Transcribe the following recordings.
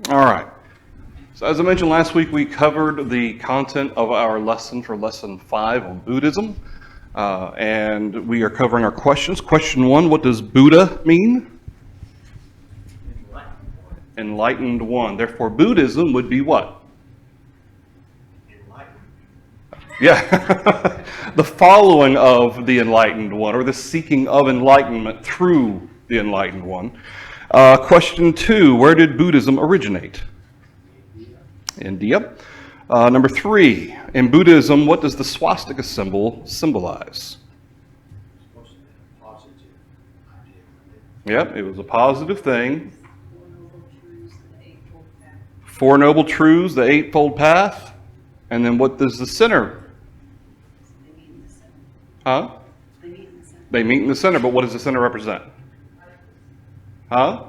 All right. So as I mentioned last week, we covered the content of our lesson for lesson 5 on Buddhism. And we are covering our questions. Question 1, what does Buddha mean? Enlightened one. Therefore, Buddhism would be what? Enlightened. Yeah. The following of the enlightened one, or the seeking of enlightenment through the enlightened one. Question 2, where did Buddhism originate? India. Number 3, in Buddhism, what does the swastika symbol symbolize? Yep, it was a positive thing. 4 Noble Truths, the Eightfold Path. And then what does the center? Huh? They meet in the center, but what does the center represent? Huh?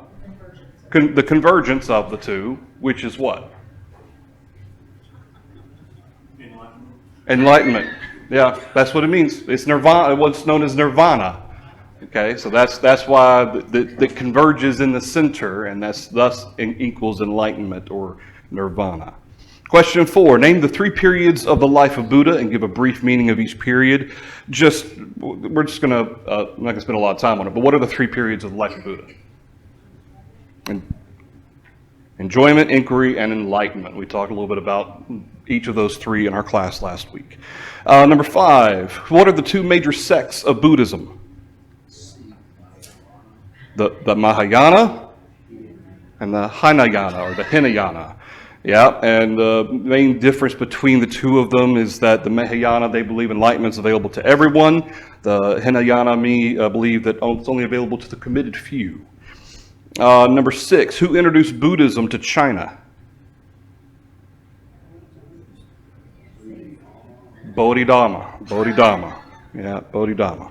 The convergence of the two, which is what? Enlightenment. Yeah, that's what it means. It's nirvana, what's known as nirvana. Okay, so that's why the converges in the center, and that's thus equals enlightenment or nirvana. Question 4, name the 3 periods of the life of Buddha and give a brief meaning of each period. We're just going to, I'm not going to spend a lot of time on it, but what are the 3 periods of the life of Buddha? Enjoyment, inquiry, and enlightenment. We talked a little bit about each of those 3 in our class last week. Number 5, what are the 2 major sects of Buddhism? The Mahayana and the Hinayana, or the Hinayana. Yeah, and the main difference between the 2 of them is that the Mahayana, they believe enlightenment is available to everyone. The Hinayana, believe that it's only available to the committed few. Number 6, who introduced Buddhism to China? Bodhidharma. Yeah, Bodhidharma.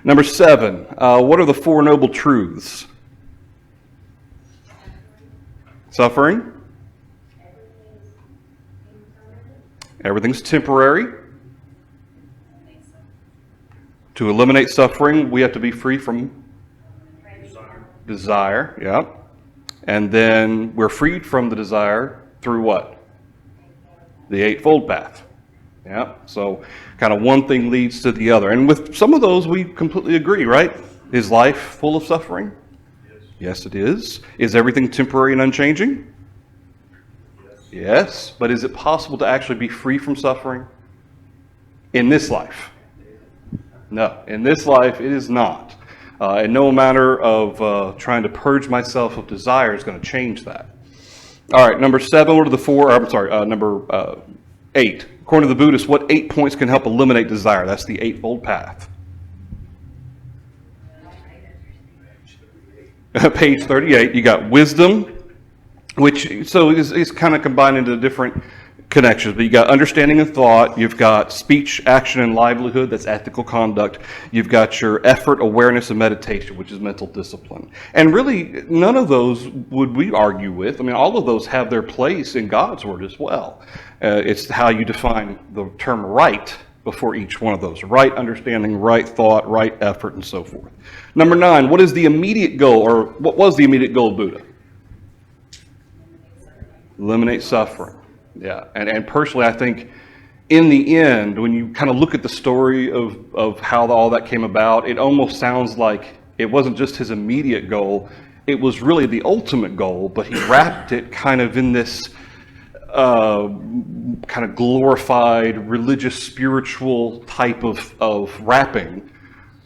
Number 7, what are the 4 Noble Truths? Suffering. Everything's temporary. To eliminate suffering, we have to be free from desire. Yeah. And then we're freed from the desire through what? The Eightfold Path. Yeah. So kind of one thing leads to the other. And with some of those, we completely agree, right? Is life full of suffering? Yes, it is. Is everything temporary and unchanging? Yes. But is it possible to actually be free from suffering in this life? No. In this life, it is not. And no matter of trying to purge myself of desire is going to change that. All right, number 7, what are the 4, number 8. According to the Buddhists, what 8 points can help eliminate desire? That's the Eightfold Path. Page 38, you got wisdom, which is kind of combined into different connections. But you got understanding and thought, you've got speech, action, and livelihood, that's ethical conduct. You've got your effort, awareness, and meditation, which is mental discipline. And really, none of those would we argue with. I mean, all of those have their place in God's Word as well. It's how you define the term right before each one of those. Right understanding, right thought, right effort, and so forth. Number 9, what is the immediate goal, or what was the immediate goal of Buddha? Eliminate suffering. Yeah, and personally, I think in the end, when you kind of look at the story of how all that came about, it almost sounds like it wasn't just his immediate goal, it was really the ultimate goal, but he wrapped it kind of in this kind of glorified religious, spiritual type of wrapping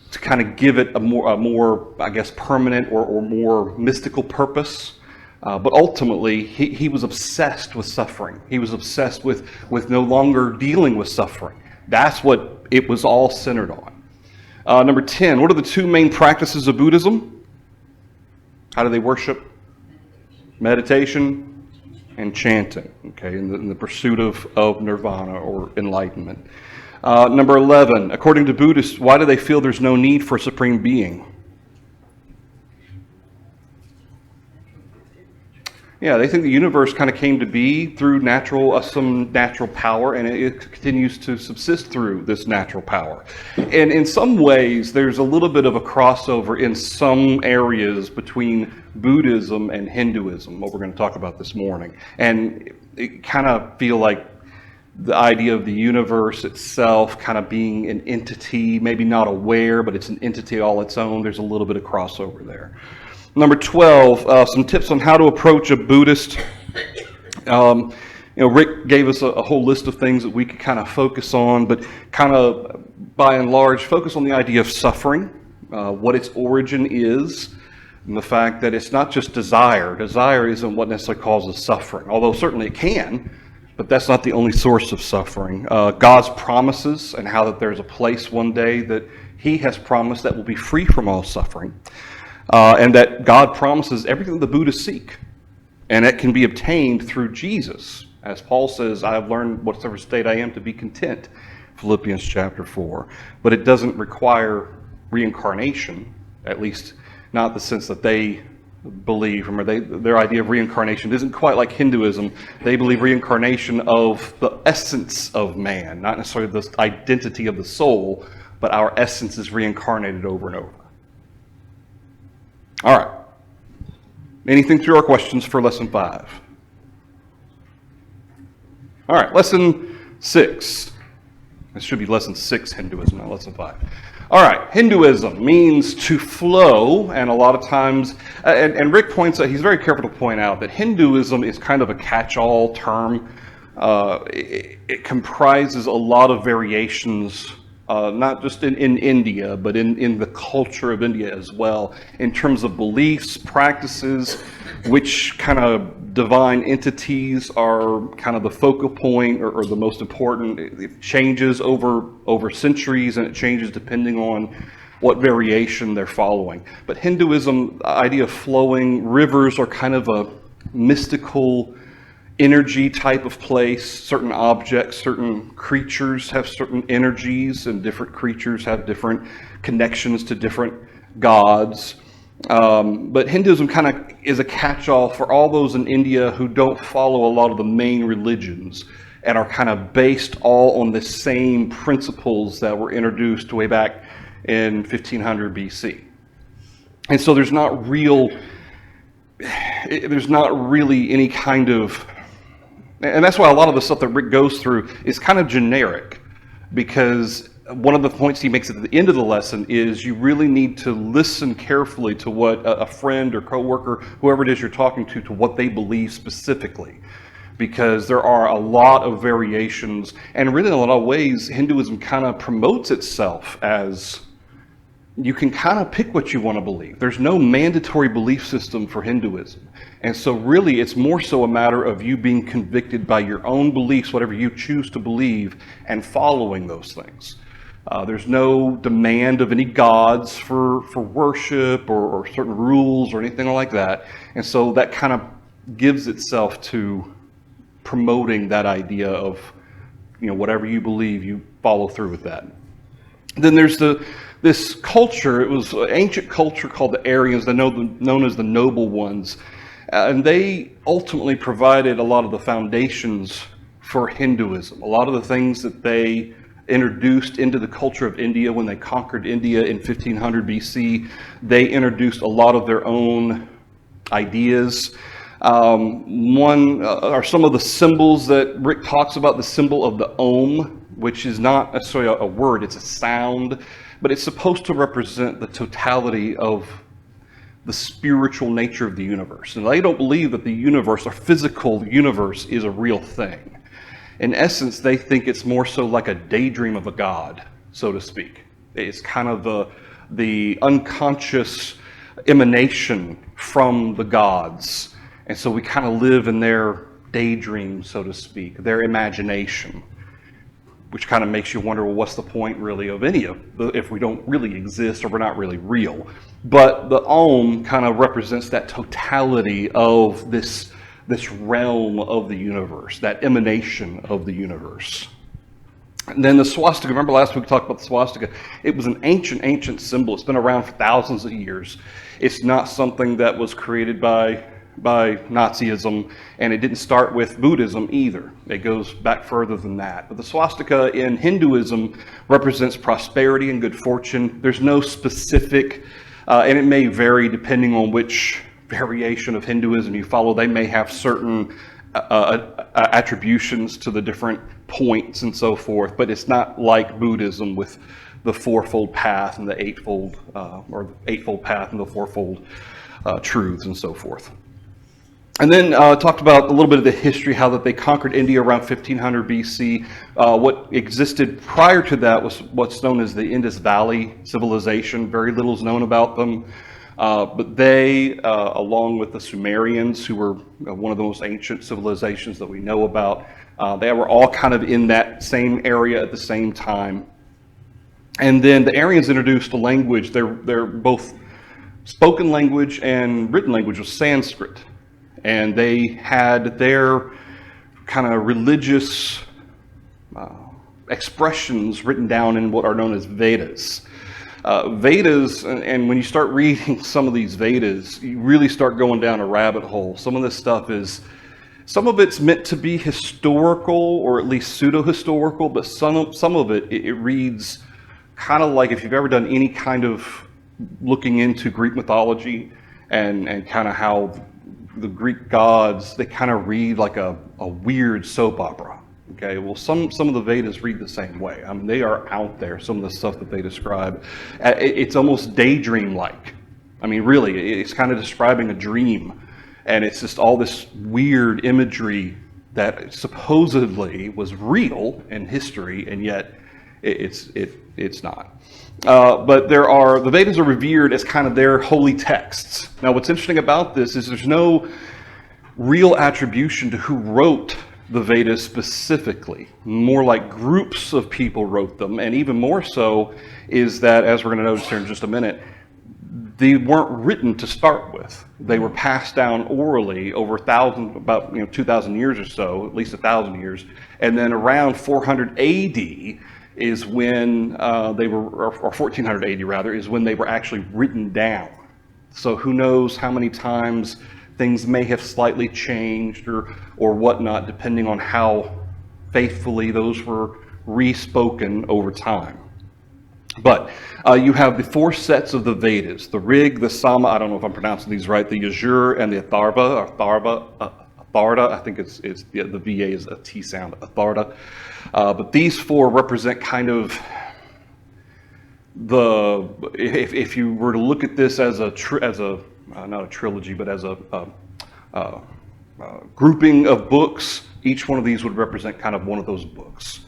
to kind of give it a more I guess, permanent or more mystical purpose. But ultimately, he was obsessed with suffering. He was obsessed with no longer dealing with suffering. That's what it was all centered on. Number 10, what are the 2 main practices of Buddhism? How do they worship? Meditation and chanting, okay, in the pursuit of nirvana or enlightenment. Number 11, according to Buddhists, why do they feel there's no need for a supreme being? Yeah, they think the universe kind of came to be through some natural power, and it continues to subsist through this natural power. And in some ways, there's a little bit of a crossover in some areas between Buddhism and Hinduism, what we're going to talk about this morning. And it kind of feel like the idea of the universe itself kind of being an entity, maybe not aware, but it's an entity all its own. There's a little bit of crossover there. Number 12, some tips on how to approach a Buddhist. Rick gave us a whole list of things that we could kind of focus on, but kind of by and large focus on the idea of suffering, what its origin is, and the fact that it's not just desire. Desire isn't what necessarily causes suffering, although certainly it can, but that's not the only source of suffering. God's promises and how that there's a place one day that He has promised that will be free from all suffering. And that God promises everything the Buddhists seek, and it can be obtained through Jesus. As Paul says, I have learned whatever state I am to be content, Philippians chapter 4. But it doesn't require reincarnation, at least not the sense that they believe. Remember, their idea of reincarnation isn't quite like Hinduism. They believe reincarnation of the essence of man, not necessarily the identity of the soul, but our essence is reincarnated over and over. All right. Anything through our questions for lesson 5? All right, lesson 6. This should be lesson 6, Hinduism, not lesson 5. All right, Hinduism means to flow, and a lot of times, and Rick points out, he's very careful to point out that Hinduism is kind of a catch-all term. It comprises a lot of variations, not just in India, but in the culture of India as well, in terms of beliefs, practices, which kind of divine entities are kind of the focal point or the most important. It changes over centuries, and it changes depending on what variation they're following. But Hinduism, the idea of flowing, rivers are kind of a mystical energy type of place. Certain objects, certain creatures have certain energies, and different creatures have different connections to different gods. But Hinduism kind of is a catch-all for all those in India who don't follow a lot of the main religions and are kind of based all on the same principles that were introduced way back in 1500 BC. And so there's not really any kind of, and that's why a lot of the stuff that Rick goes through is kind of generic, because one of the points he makes at the end of the lesson is you really need to listen carefully to what a friend or coworker, whoever it is you're talking to what they believe specifically. Because there are a lot of variations, and really in a lot of ways, Hinduism kind of promotes itself as you can kind of pick what you want to believe. There's no mandatory belief system for Hinduism. And so really it's more so a matter of you being convicted by your own beliefs, whatever you choose to believe, and following those things. There's no demand of any gods for worship or certain rules or anything like that. And so that kind of gives itself to promoting that idea of, whatever you believe, you follow through with that. Then there's this culture. It was an ancient culture called the Aryans, known as the Noble Ones. And they ultimately provided a lot of the foundations for Hinduism. A lot of the things that they introduced into the culture of India when they conquered India in 1500 BC, they introduced a lot of their own ideas. One are some of the symbols that Rick talks about, the symbol of the Om, which is not necessarily a word, it's a sound, but it's supposed to represent the totality of the spiritual nature of the universe. And they don't believe that the universe, or physical universe, is a real thing. In essence, they think it's more so like a daydream of a god, so to speak. It's kind of the unconscious emanation from the gods. And so we kind of live in their daydream, so to speak, their imagination, which kind of makes you wonder, well, what's the point really of any of if we don't really exist or we're not really real? But the Om kind of represents that totality of this realm of the universe, that emanation of the universe. And then the swastika, remember last week we talked about the swastika. It was an ancient symbol. It's been around for thousands of years. It's not something that was created by by Nazism, and it didn't start with Buddhism either. It goes back further than that. But the swastika in Hinduism represents prosperity and good fortune. There's no specific, and it may vary depending on which variation of Hinduism you follow. They may have certain attributions to the different points and so forth, but it's not like Buddhism with the fourfold path and the eightfold, or the eightfold path and the fourfold truths and so forth. And then talked about a little bit of the history, how that they conquered India around 1500 BC. What existed prior to that was what's known as the Indus Valley civilization. Very little is known about them. But they, along with the Sumerians, who were one of the most ancient civilizations that we know about, they were all kind of in that same area at the same time. And then the Aryans introduced a language. They're both spoken language and written language was Sanskrit. And they had their kind of religious expressions written down in what are known as Vedas. Vedas, and when you start reading some of these Vedas, you really start going down a rabbit hole. Some of this stuff some of it's meant to be historical or at least pseudo-historical, but some of it reads kind of like if you've ever done any kind of looking into Greek mythology and kind of how the Greek gods, they kind of read like a weird soap opera. Okay, well, some of the Vedas read the same way. I mean, they are out there, some of the stuff that they describe. It's almost daydream-like. I mean, really, it's kind of describing a dream. And it's just all this weird imagery that supposedly was real in history, and yet it's not. But the Vedas are revered as kind of their holy texts. Now, what's interesting about this is there's no real attribution to who wrote the Vedas specifically. More like groups of people wrote them, and even more so is that, as we're going to notice here in just a minute, they weren't written to start with. They were passed down orally over about 2,000 years or so, at least 1,000 years, and then around 400 AD is when they were, or 1400 AD rather, is when they were actually written down. So who knows how many times things may have slightly changed or whatnot, depending on how faithfully those were re-spoken over time. But you have the four sets of the Vedas: the Rig, the Sama, I don't know if I'm pronouncing these right, the Yajur, and the Atharva. I think the VA is a T sound, Atharva. But these four represent kind of if you were to look at this as not a trilogy, but as a grouping of books, each one of these would represent kind of one of those books.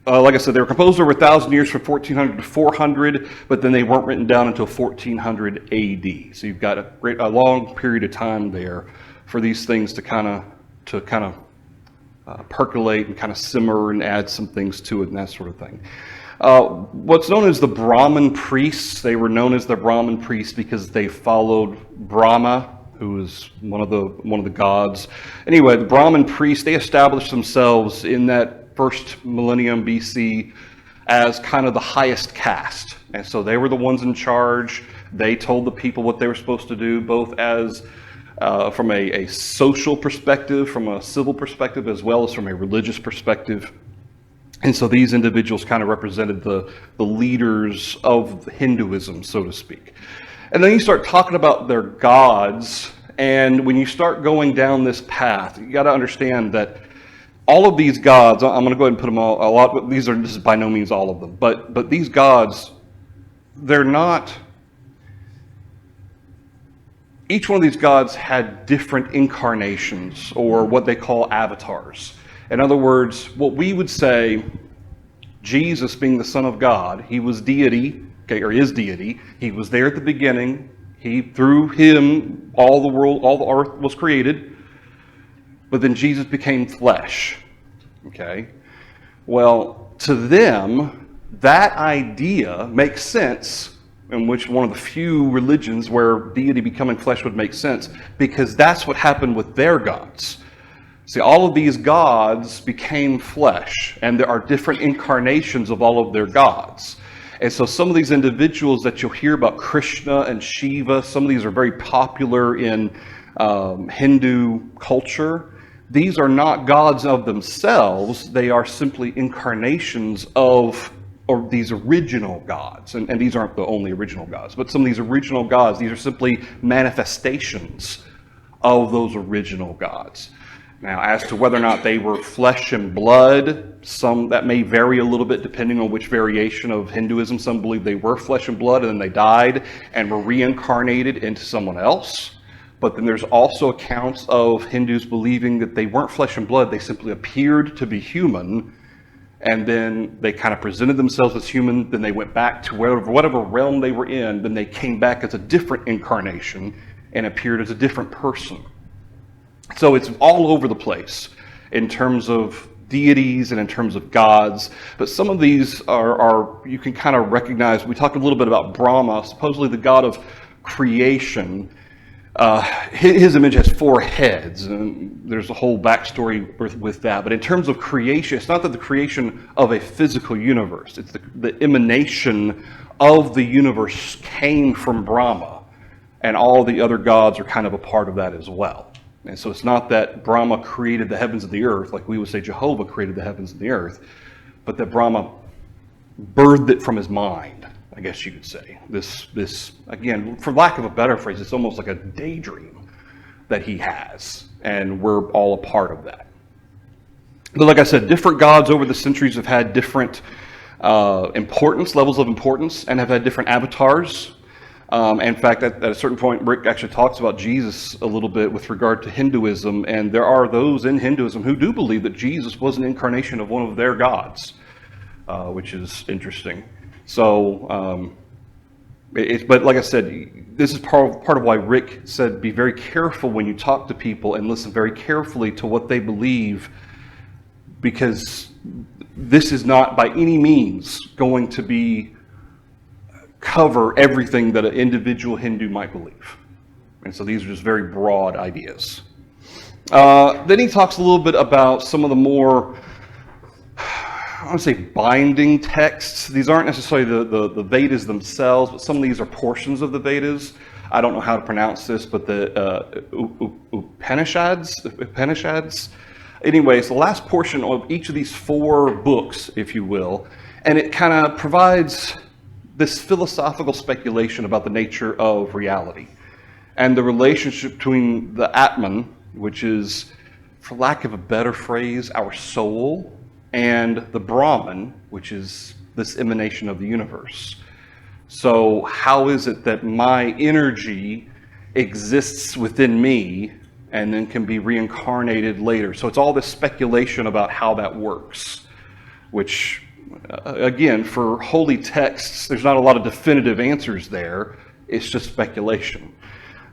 Like I said, they were composed over 1,000 years from 1400 to 400, but then they weren't written down until 1400 AD. So you've got a long period of time there for these things to kind of percolate and kind of simmer and add some things to it and that sort of thing. What's known as the Brahmin priests, they were known as the Brahmin priests because they followed Brahma, who is one of the gods. Anyway, the Brahmin priests, they established themselves in that first millennium BC as kind of the highest caste. And so they were the ones in charge. They told the people what they were supposed to do, both as from a social perspective, from a civil perspective, as well as from a religious perspective. And so these individuals kind of represented the leaders of Hinduism, so to speak. And then you start talking about their gods, and when you start going down this path, you got to understand that all of these gods, I'm going to go ahead and put them all, a lot, but this is by no means all of them, but these gods, they're not, each one of these gods had different incarnations, or what they call avatars. In other words, what we would say, Jesus being the Son of God, he was deity, okay, or is deity. He was there at the beginning. Through him, all the earth was created. But then Jesus became flesh, okay? Well, to them, that idea makes sense, in which one of the few religions where deity becoming flesh would make sense, because that's what happened with their gods. See, all of these gods became flesh, and there are different incarnations of all of their gods. And so some of these individuals that you'll hear about, Krishna and Shiva, some of these are very popular in Hindu culture. These are not gods of themselves. They are simply incarnations of these original gods. And these aren't the only original gods, but some of these original gods, these are simply manifestations of those original gods. Now, as to whether or not they were flesh and blood, that may vary a little bit depending on which variation of Hinduism. Some believe they were flesh and blood and then they died and were reincarnated into someone else. But then there's also accounts of Hindus believing that they weren't flesh and blood, they simply appeared to be human, and then they kind of presented themselves as human, then they went back to whatever realm they were in, then they came back as a different incarnation and appeared as a different person. So it's all over the place in terms of deities and in terms of gods, but some of these are you can kind of recognize. We talked a little bit about Brahma, supposedly the god of creation. His image has 4 heads, and there's a whole backstory with that. But in terms of creation, it's not that the creation of a physical universe. It's the emanation of the universe came from Brahma, and all the other gods are kind of a part of that as well. And so it's not that Brahma created the heavens and the earth, like we would say Jehovah created the heavens and the earth, but that Brahma birthed it from his mind, I guess you could say. This again, for lack of a better phrase, it's almost like a daydream that he has, and we're all a part of that. But like I said, different gods over the centuries have had different levels of importance, and have had different avatars. In fact, at a certain point, Rick actually talks about Jesus a little bit with regard to Hinduism, and there are those in Hinduism who do believe that Jesus was an incarnation of one of their gods, which is interesting. So, but like I said, this is part of why Rick said be very careful when you talk to people and listen very carefully to what they believe, because this is not by any means going to cover everything that an individual Hindu might believe. And so these are just very broad ideas. Then he talks a little bit about some of the more, I want to say, binding texts. These aren't necessarily the Vedas themselves, but some of these are portions of the Vedas. I don't know how to pronounce this, but the Upanishads. Anyways, the last portion of each of these 4 books, if you will, and it kind of provides this philosophical speculation about the nature of reality and the relationship between the Atman, which is, for lack of a better phrase, our soul, and the Brahman, which is this emanation of the universe. So how is it that my energy exists within me and then can be reincarnated later? So it's all this speculation about how that works, which again, for holy texts, there's not a lot of definitive answers there. It's just speculation.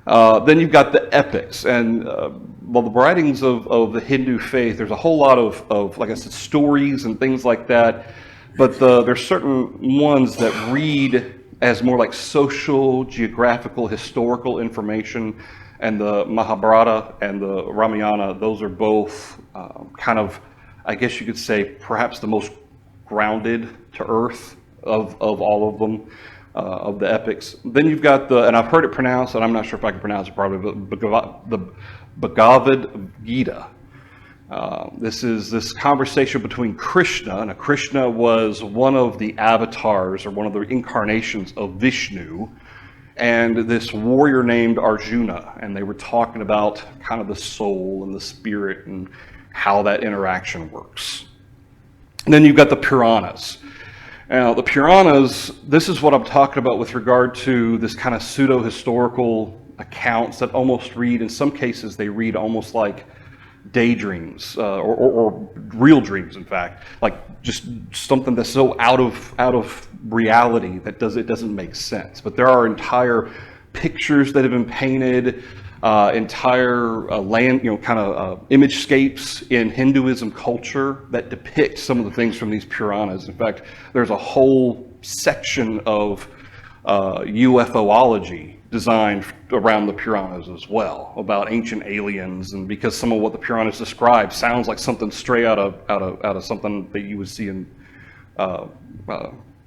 Then you've got the epics, and the writings of the Hindu faith, there's a whole lot of, like I said, stories and things like that, but there's certain ones that read as more like social, geographical, historical information, and the Mahabharata and the Ramayana, those are both kind of, I guess you could say, perhaps the most grounded to earth of all of them, of the epics. Then you've got and I've heard it pronounced, and I'm not sure if I can pronounce it properly, but the Bhagavad Gita. This is this conversation between Krishna, and Krishna was one of the avatars or one of the incarnations of Vishnu, and this warrior named Arjuna, and they were talking about kind of the soul and the spirit and how that interaction works. And then you've got the Puranas. Now, the Puranas, this is what I'm talking about with regard to this kind of pseudo-historical accounts that almost read, in some cases, they read almost like daydreams, or real dreams, in fact, like just something that's so out of reality that it doesn't make sense. But there are entire pictures that have been painted, entire land, kind of imagescapes in Hinduism culture that depict some of the things from these Puranas. In fact, there's a whole section of UFOlogy designed around the Puranas as well, about ancient aliens, and because some of what the Puranas describe sounds like something straight out of something that you would see in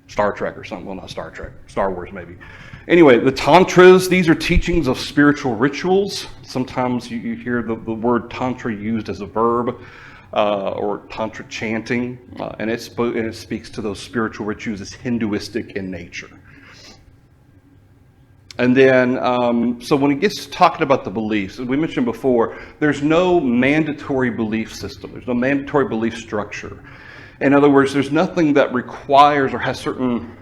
Star Trek or something. Well, not Star Trek, Star Wars maybe. Anyway, the tantras, these are teachings of spiritual rituals. Sometimes you hear the word tantra used as a verb, or tantra chanting, and it speaks to those spiritual rituals as Hinduistic in nature. And then, so when it gets to talking about the beliefs, as we mentioned before, there's no mandatory belief system. There's no mandatory belief structure. In other words, there's nothing that requires or has certain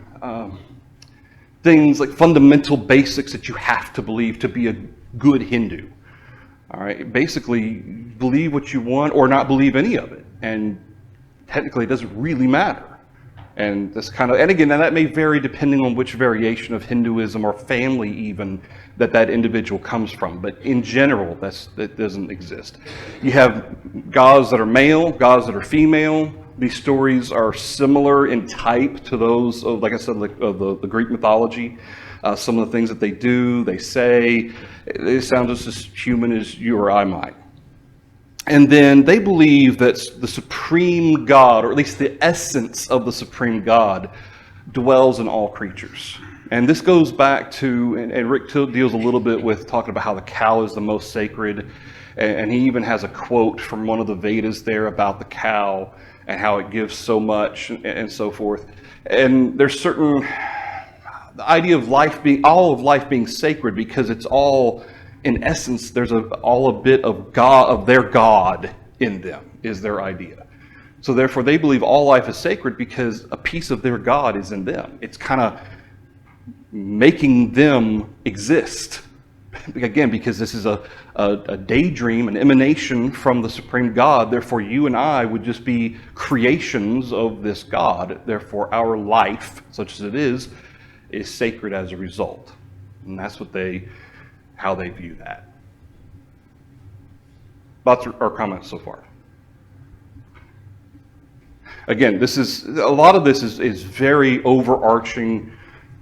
things like fundamental basics that you have to believe to be a good Hindu. All right, basically, believe what you want or not believe any of it, and technically, it doesn't really matter. And this and again, now that may vary depending on which variation of Hinduism or family even that individual comes from. But in general, that doesn't exist. You have gods that are male, gods that are female. These stories are similar in type to those of, like I said, of the Greek mythology. Some of the things that they do, they say, they sound just as human as you or I might. And then they believe that the supreme God, or at least the essence of the supreme God, dwells in all creatures. And this goes back to, and Rick deals a little bit with talking about how the cow is the most sacred. And he even has a quote from one of the Vedas there about the cow and how it gives so much and so forth. And there's certain, the idea of all of life being sacred, because it's all, in essence, there's all a bit of God, of their God in them, is their idea. So therefore, they believe all life is sacred because a piece of their God is in them. It's kind of making them exist. Again, because this is a daydream, an emanation from the supreme God. Therefore, you and I would just be creations of this God. Therefore, our life, such as it is sacred as a result. And that's how they view that. Thoughts or comments so far? Again, a lot of this is very overarching,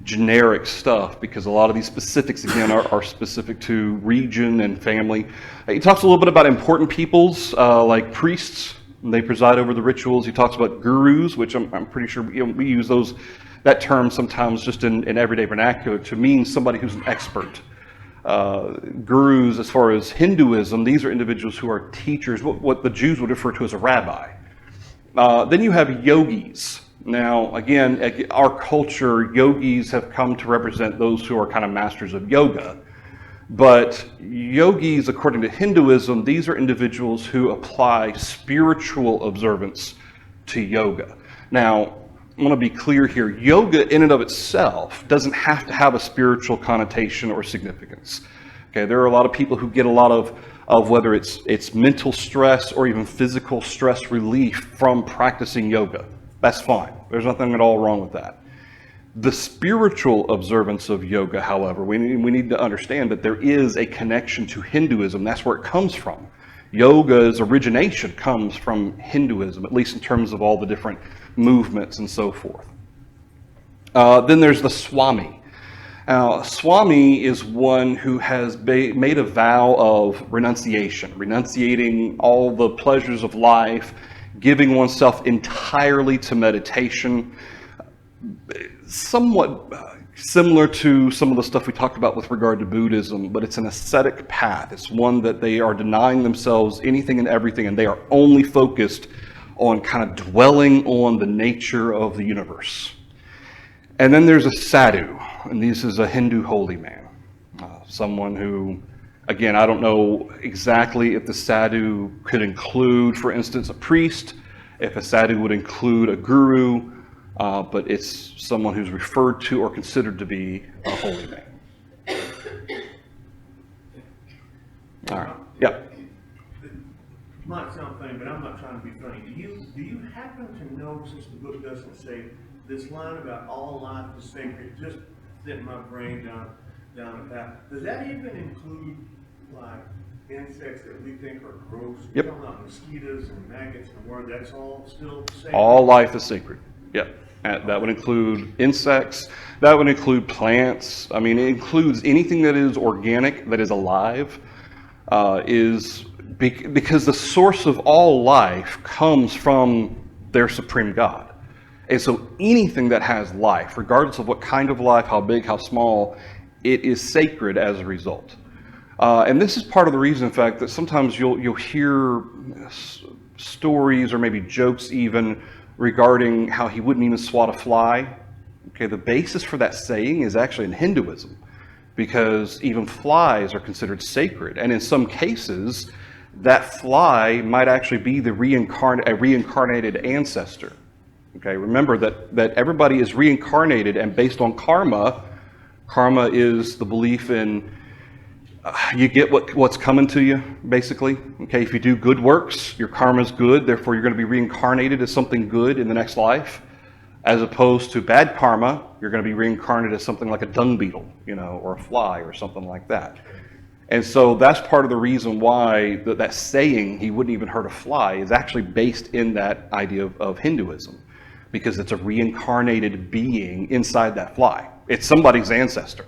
generic stuff, because a lot of these specifics, again, are specific to region and family. He talks a little bit about important peoples, like priests. They preside over the rituals. He talks about gurus, which I'm pretty sure we use that term sometimes just in everyday vernacular to mean somebody who's an expert. Gurus, as far as Hinduism, these are individuals who are teachers, what the Jews would refer to as a rabbi. Then you have yogis. Now, again, our culture, yogis have come to represent those who are kind of masters of yoga. But yogis, according to Hinduism, these are individuals who apply spiritual observance to yoga. Now, I want to be clear here. Yoga in and of itself doesn't have to have a spiritual connotation or significance. Okay, there are a lot of people who get a lot of whether it's mental stress or even physical stress relief from practicing yoga. That's fine. There's nothing at all wrong with that. The spiritual observance of yoga, however, we need to understand that there is a connection to Hinduism. That's where it comes from. Yoga's origination comes from Hinduism, at least in terms of all the different movements and so forth. Then there's the Swami. Now, Swami is one who has made a vow of renunciating all the pleasures of life, giving oneself entirely to meditation, somewhat similar to some of the stuff we talked about with regard to Buddhism, but it's an ascetic path. It's one that they are denying themselves anything and everything, and they are only focused on kind of dwelling on the nature of the universe. And then there's a sadhu, and this is a Hindu holy man, someone who, again, I don't know exactly if the sadhu could include, for instance, a priest, if a sadhu would include a guru, but it's someone who's referred to or considered to be a holy man. All right. Yep. It might sound funny, but I'm not trying to be funny. Do you happen to know, since the book doesn't say this line about all life is sacred, just sent my brain down a path. Does that even include like insects that we think are gross? Yep. We're talking about mosquitoes and maggots and where that's all still sacred? All life is sacred. Yep. That would include insects. That would include plants. I mean, it includes anything that is organic, that is alive, because the source of all life comes from their supreme God. And so anything that has life, regardless of what kind of life, how big, how small, it is sacred as a result. And this is part of the reason, in fact, that sometimes you'll hear stories or maybe jokes even regarding how he wouldn't even swat a fly. Okay, the basis for that saying is actually in Hinduism, because even flies are considered sacred. And in some cases, that fly might actually be a reincarnated ancestor. Okay, remember that everybody is reincarnated, and based on karma. Karma is the belief in you get what's coming to you, basically. Okay, if you do good works, your karma's good, therefore you're going to be reincarnated as something good in the next life, as opposed to bad karma, you're going to be reincarnated as something like a dung beetle, or a fly or something like that. And so that's part of the reason why that saying, he wouldn't even hurt a fly, is actually based in that idea of Hinduism, because it's a reincarnated being inside that fly. It's somebody's ancestor.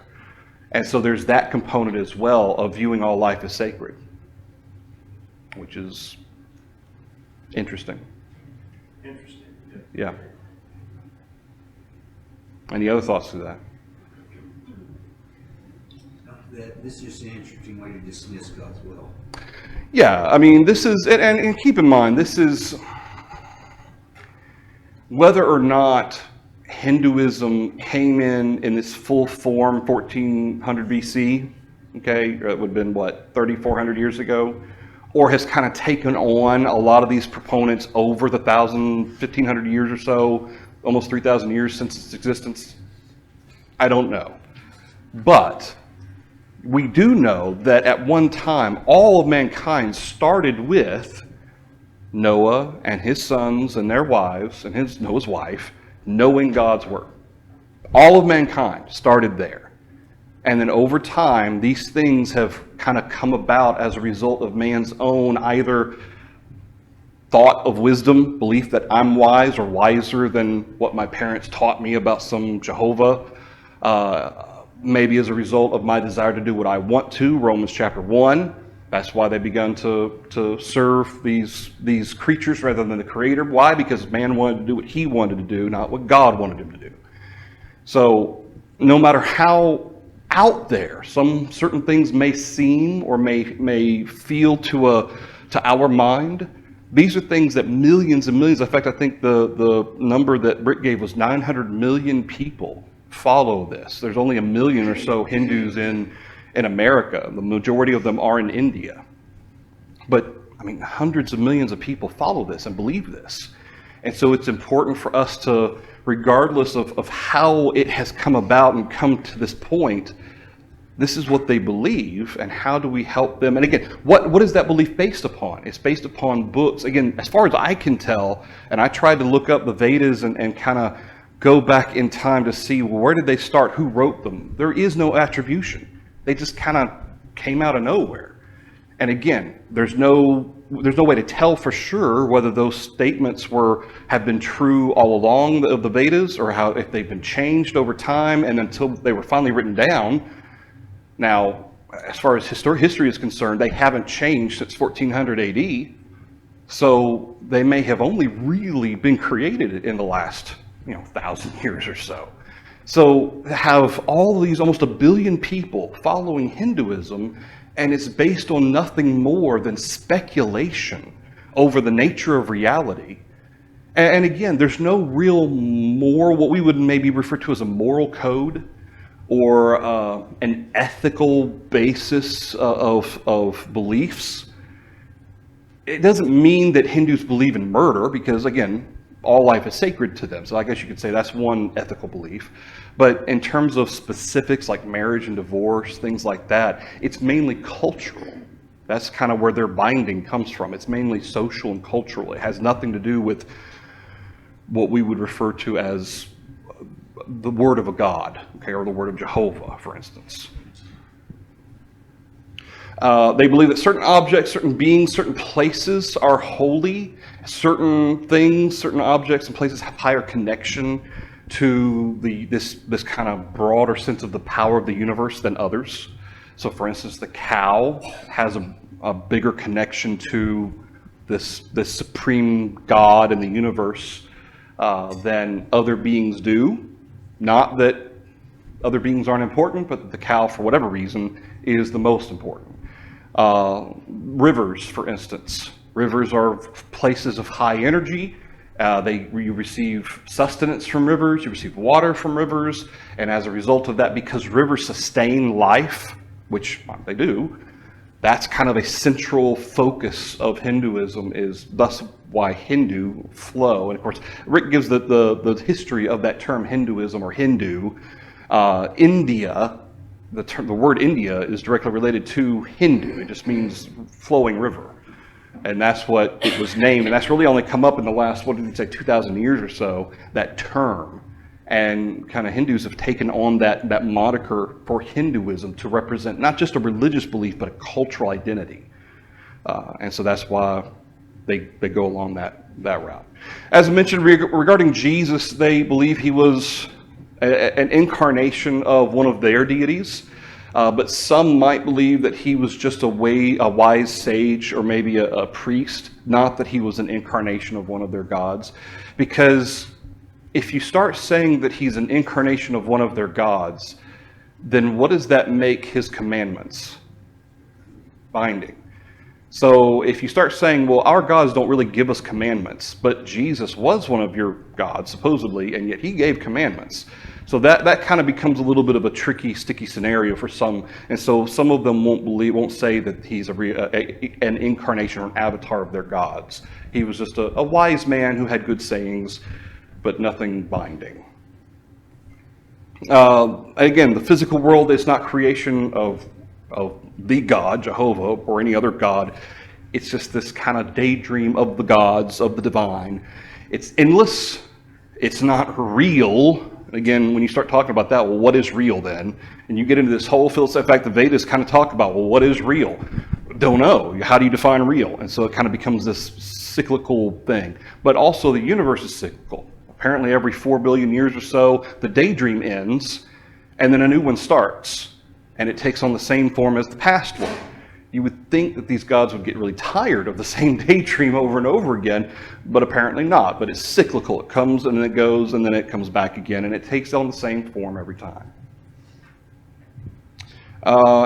And so there's that component as well of viewing all life as sacred, which is interesting. Interesting. Yeah. Any other thoughts to that? This is just an interesting way to dismiss God's will. Yeah, I mean, this is, and keep in mind, this is whether or not Hinduism came in its full form 1400 BC, okay, it would have been, 3,400 years ago, or has kind of taken on a lot of these proponents over the 1,500 years or so, almost 3,000 years since its existence. I don't know. But we do know that at one time, all of mankind started with Noah and his sons and their wives and Noah's wife knowing God's word. All of mankind started there. And then over time, these things have kind of come about as a result of man's own either thought of wisdom, belief that I'm wise or wiser than what my parents taught me about some Jehovah, maybe as a result of my desire to do what I want to, Romans chapter 1. That's why they begun to serve these creatures rather than the Creator. Why? Because man wanted to do what he wanted to do, not what God wanted him to do. So no matter how out there some certain things may seem or may feel to our mind, these are things that millions and millions, in fact, I think the number that Rick gave was 900 million people follow this. There's only 1 million or so Hindus in America. The majority of them are in India. But, I mean, hundreds of millions of people follow this and believe this. And so it's important for us to, regardless of how it has come about and come to this point, this is what they believe, and how do we help them? And again, what is that belief based upon? It's based upon books. Again, as far as I can tell, and I tried to look up the Vedas and kind of go back in time to see where did they start, who wrote them. There is no attribution. They just kind of came out of nowhere. And again, there's no way to tell for sure whether those statements have been true all along of the Vedas, or if they've been changed over time and until they were finally written down. Now, as far as history is concerned, they haven't changed since 1400 AD. So they may have only really been created in the last 1,000 years or so. So have all these almost 1 billion people following Hinduism, and it's based on nothing more than speculation over the nature of reality. And again, there's no real what we would maybe refer to as a moral code or an ethical basis of beliefs. It doesn't mean that Hindus believe in murder, because again, all life is sacred to them. So I guess you could say that's one ethical belief. But in terms of specifics like marriage and divorce, things like that, it's mainly cultural. That's kind of where their binding comes from. It's mainly social and cultural. It has nothing to do with what we would refer to as the word of a god, okay, or the word of Jehovah, for instance. They believe that certain objects, certain beings, certain places are holy. Certain things, certain objects and places have higher connection to this kind of broader sense of the power of the universe than others. So, for instance, the cow has a bigger connection to this supreme God in the universe than other beings do. Not that other beings aren't important, but the cow, for whatever reason, is the most important. Rivers, for instance. Rivers are places of high energy. You receive sustenance from rivers, you receive water from rivers, and as a result of that, because rivers sustain life, which they do, that's kind of a central focus of Hinduism, is thus why Hindu flow. And of course, Rick gives the history of that term Hinduism or Hindu. India, the word India is directly related to Hindu. It just means flowing river. And that's what it was named. And that's really only come up in the last, 2,000 years or so, that term. And kind of Hindus have taken on that moniker for Hinduism to represent not just a religious belief, but a cultural identity. And so that's why they go along that route. As I mentioned regarding Jesus, they believe he was an incarnation of one of their deities. But some might believe that he was just a wise sage or maybe a priest, not that he was an incarnation of one of their gods. Because if you start saying that he's an incarnation of one of their gods, then what does that make his commandments? Binding. So if you start saying, well, our gods don't really give us commandments, but Jesus was one of your gods, supposedly, and yet he gave commandments. So that kind of becomes a little bit of a tricky, sticky scenario for some. And so some of them won't say that he's an incarnation or an avatar of their gods. He was just a wise man who had good sayings, but nothing binding. Again, the physical world is not creation of the God, Jehovah, or any other God. It's just this kind of daydream of the gods, of the divine. It's endless. It's not real. Again, when you start talking about that, well, what is real then? And you get into this whole philosophy. In fact, the Vedas kind of talk about, well, what is real? Don't know. How do you define real? And so it kind of becomes this cyclical thing. But also the universe is cyclical. Apparently every 4 billion years or so, the daydream ends, and then a new one starts. And it takes on the same form as the past one. You would think that these gods would get really tired of the same daydream over and over again, but apparently not. But it's cyclical. It comes and then it goes and then it comes back again, and it takes on the same form every time.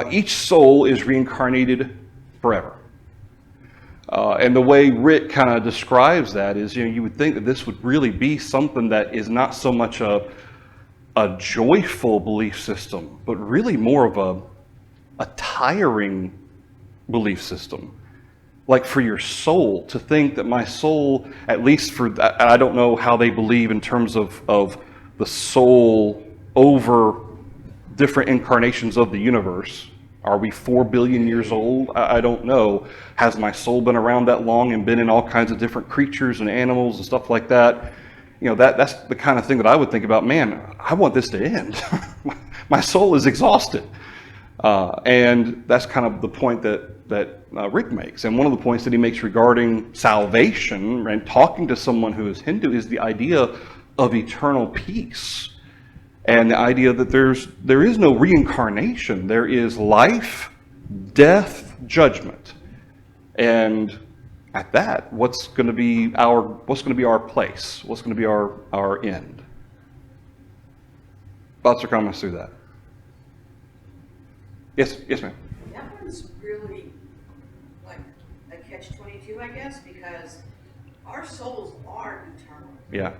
Each soul is reincarnated forever. And the way Rick kind of describes that is, you would think that this would really be something that is not so much a joyful belief system, but really more of a tiring belief system. Like for your soul, to think that my soul, at least for that, I don't know how they believe in terms of the soul over different incarnations of the universe. Are we 4 billion years old? I don't know. Has my soul been around that long and been in all kinds of different creatures and animals and stuff like that? That's the kind of thing that I would think about. Man, I want this to end. My soul is exhausted. And that's kind of the point that Rick makes. And one of the points that he makes regarding salvation and talking to someone who is Hindu is the idea of eternal peace. And the idea that there is no reincarnation. There is life, death, judgment. And at that, what's going to be our place? What's going to be our end? Thoughts or comments through that? Yes, ma'am. That one's really like a catch-22, I guess, because our souls are eternal. Yeah.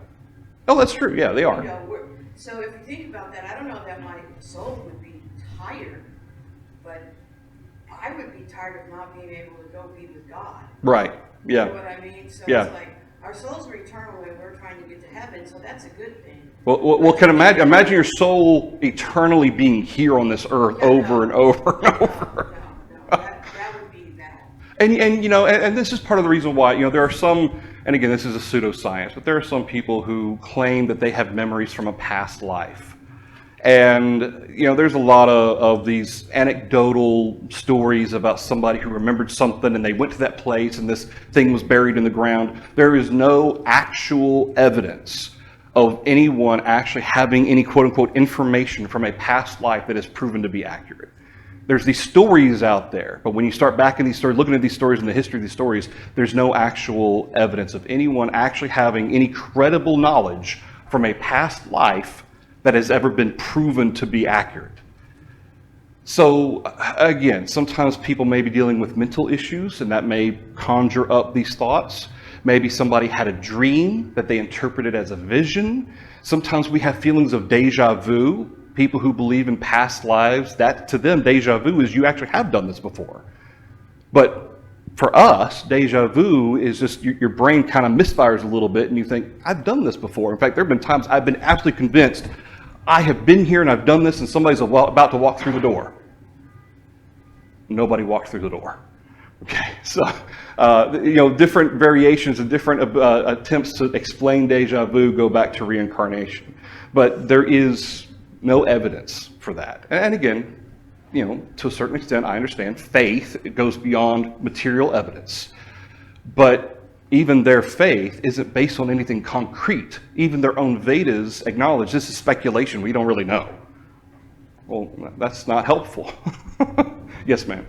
Oh, that's true. Yeah, they are. So if you think about that, I don't know that my soul would be tired, but I would be tired of not being able to go be with God. Right. Yeah. You know what I mean? So yeah. It's like our souls are eternal and we're trying to get to heaven, so that's a good thing. Well, can imagine your soul eternally being here on this earth over and over and over. No, that would be bad. And this is part of the reason why, there are some, and again, this is a pseudoscience, but there are some people who claim that they have memories from a past life. And, there's a lot of these anecdotal stories about somebody who remembered something and they went to that place and this thing was buried in the ground. There is no actual evidence of anyone actually having any quote-unquote information from a past life that is proven to be accurate. There's these stories out there, but when you start backing these stories, looking at these stories and the history of these stories, there's no actual evidence of anyone actually having any credible knowledge from a past life that has ever been proven to be accurate. So again, sometimes people may be dealing with mental issues, and that may conjure up these thoughts. Maybe somebody had a dream that they interpreted as a vision. Sometimes we have feelings of deja vu. People who believe in past lives, that to them, deja vu is you actually have done this before. But for us, deja vu is just your brain kind of misfires a little bit and you think, I've done this before. In fact, there have been times I've been absolutely convinced I have been here and I've done this, and somebody's about to walk through the door. Nobody walked through the door. Okay, so different variations and different attempts to explain deja vu go back to reincarnation, but there is no evidence for that. And again, to a certain extent, I understand faith, it goes beyond material evidence, but even their faith isn't based on anything concrete. Even their own Vedas acknowledge this is speculation, we don't really know. Well, that's not helpful. Yes, ma'am.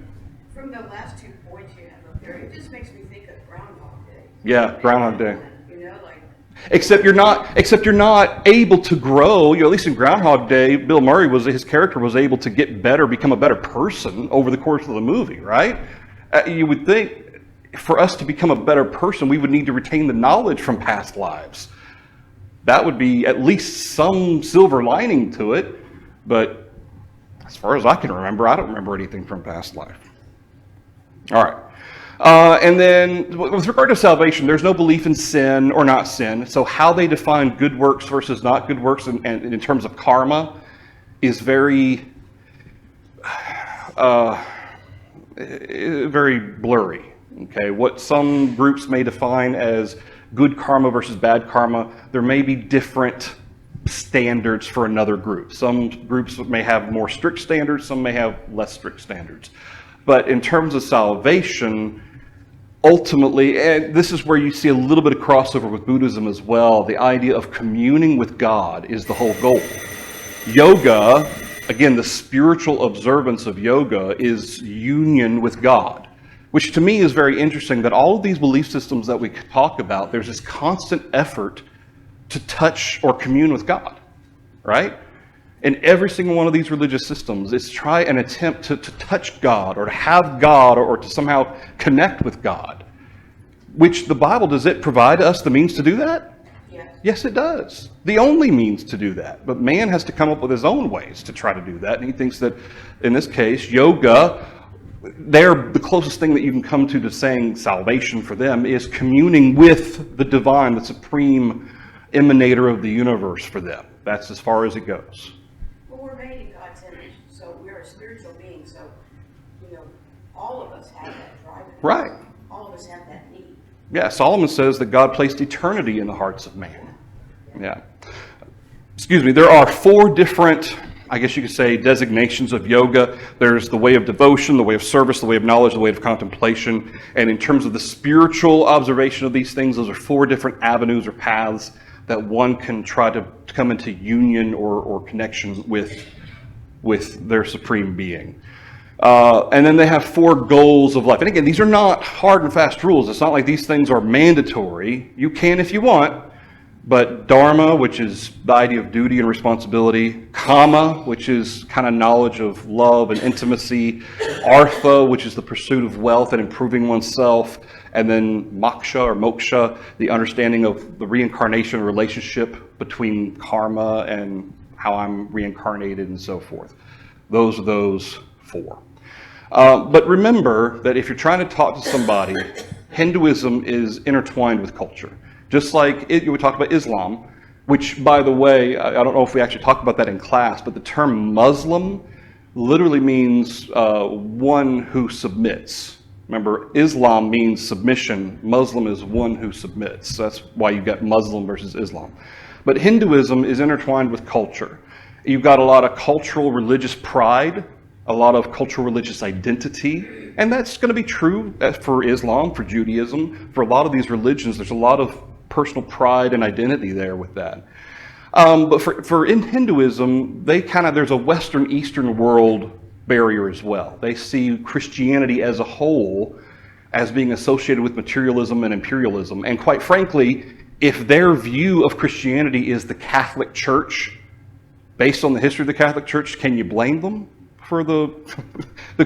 From the last 2 points you have up there, it just makes me think of Groundhog Day. Yeah, Groundhog Day. Like. Except you're not able to grow. At least in Groundhog Day, Bill Murray his character was able to get better, become a better person over the course of the movie, right? You would think for us to become a better person, we would need to retain the knowledge from past lives. That would be at least some silver lining to it, but as far as I can remember, I don't remember anything from past life. All right. And then with regard to salvation, there's no belief in sin or not sin. So how they define good works versus not good works and in terms of karma is very, very blurry. Okay, what some groups may define as good karma versus bad karma, there may be different standards for another group. Some groups may have more strict standards, some may have less strict standards. But in terms of salvation, ultimately, and this is where you see a little bit of crossover with Buddhism as well, the idea of communing with God is the whole goal. Yoga, again, the spiritual observance of yoga is union with God, which to me is very interesting that all of these belief systems that we talk about, there's this constant effort to touch or commune with God, right? In every single one of these religious systems, it's try and attempt to touch God or to have God or to somehow connect with God, which the Bible, does it provide us the means to do that? Yes. Yes, it does. The only means to do that. But man has to come up with his own ways to try to do that. And he thinks that, in this case, yoga, the closest thing that you can come to saying salvation for them is communing with the divine, the supreme emanator of the universe for them. That's as far as it goes. Well, we're made in God's image, so we're a spiritual being, so, all of us have that drive. Right. All of us have that need. Yeah, Solomon says that God placed eternity in the hearts of man. Yeah. Excuse me, there are 4 different, I guess you could say, designations of yoga. There's the way of devotion, the way of service, the way of knowledge, the way of contemplation. And in terms of the spiritual observation of these things, those are 4 different avenues or paths that one can try to come into union or connection with their supreme being. And then they have 4 goals of life. And again, these are not hard and fast rules. It's not like these things are mandatory. You can if you want. But dharma, which is the idea of duty and responsibility. Kama, which is kind of knowledge of love and intimacy. Artha, which is the pursuit of wealth and improving oneself. And then moksha, the understanding of the reincarnation relationship between karma and how I'm reincarnated and so forth. Those are those 4. But remember that if you're trying to talk to somebody, Hinduism is intertwined with culture. Just like we talked about Islam, which, by the way, I don't know if we actually talked about that in class, but the term Muslim literally means one who submits. Remember, Islam means submission. Muslim is one who submits. That's why you got Muslim versus Islam. But Hinduism is intertwined with culture. You've got a lot of cultural religious pride, a lot of cultural religious identity, and that's going to be true for Islam, for Judaism, for a lot of these religions. There's a lot of personal pride and identity there with that. But for in Hinduism, there's a Western Eastern world barrier as well. They see Christianity as a whole as being associated with materialism and imperialism. And quite frankly, if their view of Christianity is the Catholic Church, based on the history of the Catholic Church, can you blame them for the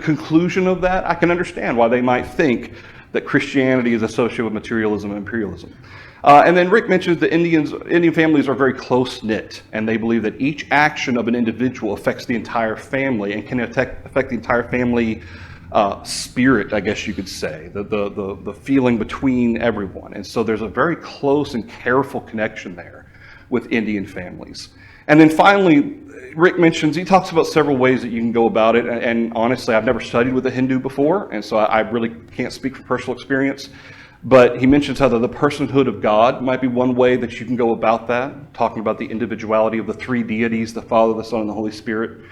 conclusion of that? I can understand why they might think that Christianity is associated with materialism and imperialism. And then Rick mentioned that Indian families are very close-knit, and they believe that each action of an individual affects the entire family and can affect the entire family spirit, I guess you could say, the feeling between everyone. And so there's a very close and careful connection there with Indian families. And then finally, Rick mentions, he talks about several ways that you can go about it. And honestly, I've never studied with a Hindu before, and so I really can't speak from personal experience. But he mentions how the personhood of God might be one way that you can go about that, talking about the individuality of the three deities, the Father, the Son, and the Holy Spirit.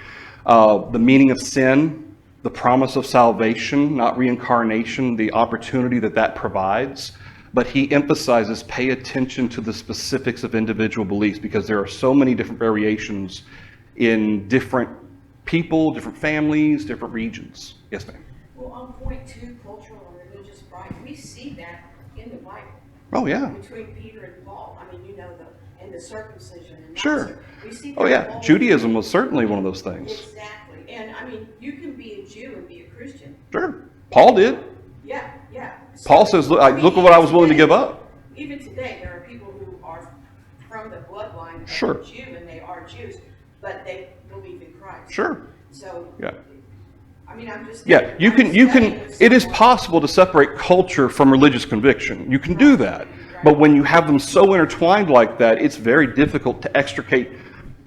The meaning of sin, the promise of salvation, not reincarnation, the opportunity that provides. But he emphasizes pay attention to the specifics of individual beliefs, because there are so many different variations in different people, different families, different regions. Yes, ma'am. Well, on point two, cultural and religious pride, we see that in the Bible. Oh, yeah. Between Peter and Paul. I mean, and the circumcision and Sure. we see Oh, yeah. Judaism was certainly one of those things. Exactly. And I mean, you can be a Jew and be a Christian. Sure. Paul did. Yeah, yeah. So, Paul says, look at what I was willing to give up. Even today, there are people who are from the bloodline of Sure. a Jew, and they are Jews, but they believe in Christ. Sure. So, Yeah. I mean, I'm just... Yeah, you can, it is possible to separate culture from religious conviction. You can do that. But when you have them so intertwined like that, it's very difficult to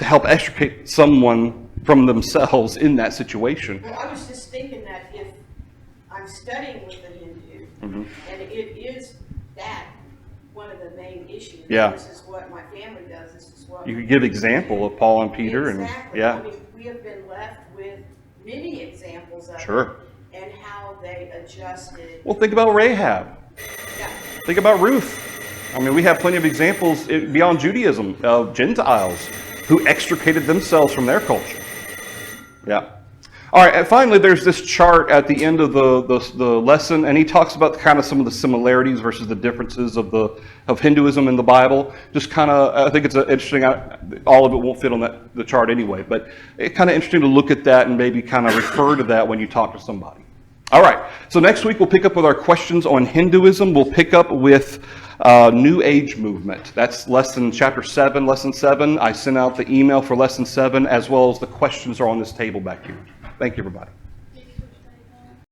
help extricate someone from themselves in that situation. Well, I was just thinking that if I'm studying with a Hindu, and it is that one of the main issues. Yeah. This is what my family does. This is what You could give example of Paul and Peter, exactly. and I mean, we have been left with many examples of Sure. it and how they adjusted. Well, think about Rahab. Yeah. Think about Ruth. I mean, we have plenty of examples beyond Judaism of Gentiles who extricated themselves from their culture. Yeah. All right, and finally, there's this chart at the end of the lesson, and he talks about kind of some of the similarities versus the differences of Hinduism and the Bible. Just kind of, I think it's interesting. All of it won't fit on the chart anyway, but it's kind of interesting to look at that and maybe kind of refer to that when you talk to somebody. All right, so next week we'll pick up with our questions on Hinduism. We'll pick up with New Age movement. That's lesson 7. I sent out the email for lesson 7, as well as the questions are on this table back here. Thank you, everybody.